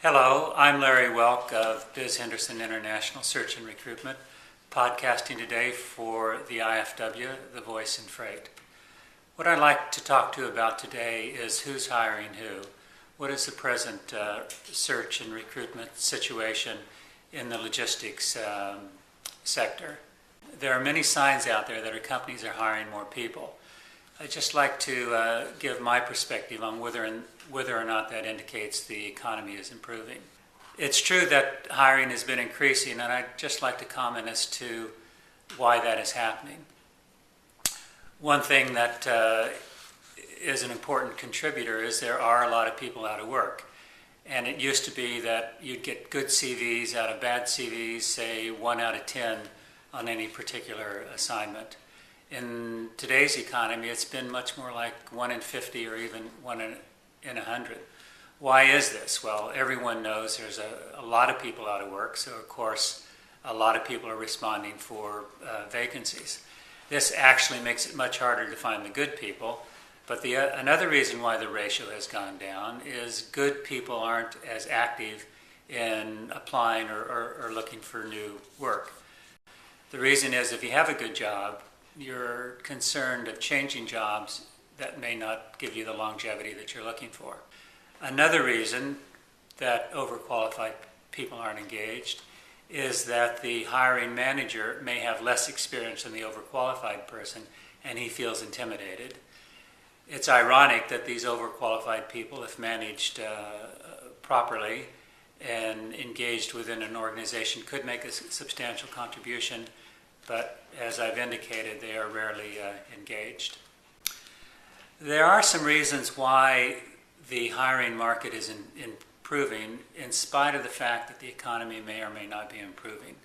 Hello, I'm Larry Woelk of BiS Henderson International Search and Recruitment, podcasting today for the IFW, the Voice in Freight. What I'd like to talk to you about today is who's hiring who. What is the present search and recruitment situation in the logistics sector? There are many signs out there that our companies are hiring more people. I'd just like to give my perspective on whether or not that indicates the economy is improving. It's true that hiring has been increasing, and I'd just like to comment as to why that is happening. One thing that is an important contributor is there are a lot of people out of work. And it used to be that you'd get good CVs out of bad CVs, say 1 out of 10 on any particular assignment. In today's economy, it's been much more like 1 in 50 or even 1 in 100. Why is this? Well, everyone knows there's a lot of people out of work, so of course a lot of people are responding for vacancies. This actually makes it much harder to find the good people, but another reason why the ratio has gone down is good people aren't as active in applying or looking for new work. The reason is if you have a good job, you're concerned of changing jobs that may not give you the longevity that you're looking for. Another reason that overqualified people aren't engaged is that the hiring manager may have less experience than the overqualified person, and he feels intimidated. It's ironic that these overqualified people, if managed properly and engaged within an organization, could make a substantial contribution, but as I've indicated, they are rarely engaged. There are some reasons why the hiring market is improving in spite of the fact that the economy may or may not be improving.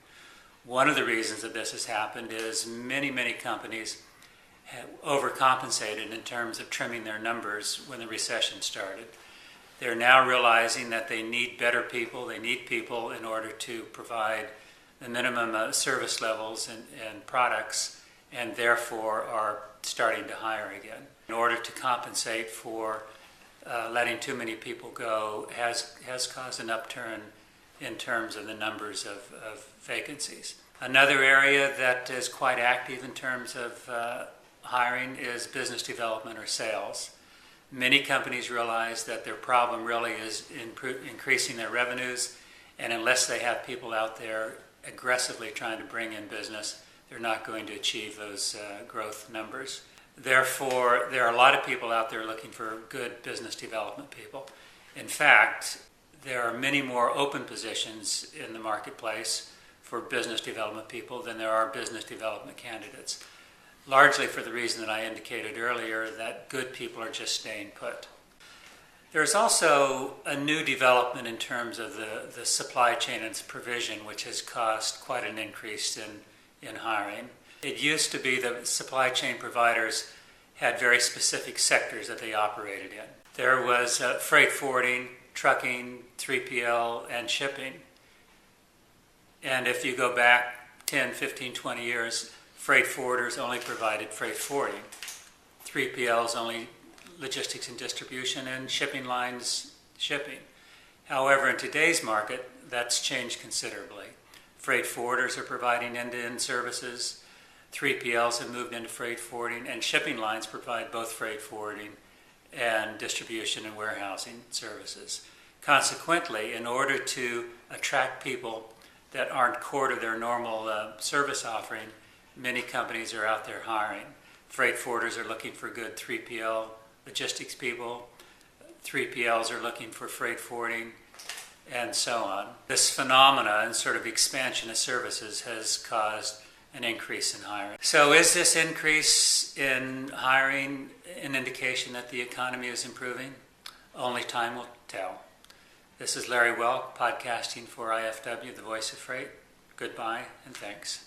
One of the reasons that this has happened is many companies have overcompensated in terms of trimming their numbers when the recession started. They're now realizing that they need better people, they need people in order to provide the minimum service levels and products, and therefore are starting to hire again. In order to compensate for letting too many people go has caused an upturn in terms of the numbers of vacancies. Another area that is quite active in terms of hiring is business development or sales. Many companies realize that their problem really is increasing their revenues, and unless they have people out there aggressively trying to bring in business, they're not going to achieve those growth numbers. Therefore, there are a lot of people out there looking for good business development people. In fact, there are many more open positions in the marketplace for business development people than there are business development candidates, largely for the reason that I indicated earlier, that good people are just staying put. There's also a new development in terms of the supply chain and its provision, which has caused quite an increase in hiring. It used to be that supply chain providers had very specific sectors that they operated in. There was freight forwarding, trucking, 3PL, and shipping. And if you go back 10, 15, 20 years, freight forwarders only provided freight forwarding. 3PLs only logistics and distribution, and shipping lines shipping. However, in today's market, that's changed considerably. Freight forwarders are providing end-to-end services. 3PLs have moved into freight forwarding, and shipping lines provide both freight forwarding and distribution and warehousing services. Consequently, in order to attract people that aren't core to their normal service offering, many companies are out there hiring. Freight forwarders are looking for good 3PL logistics people, 3PLs are looking for freight forwarding, and so on. This phenomena and sort of expansion of services has caused an increase in hiring. So is this increase in hiring an indication that the economy is improving? Only time will tell. This is Larry Woelk, podcasting for IFW, the Voice of Freight. Goodbye and thanks.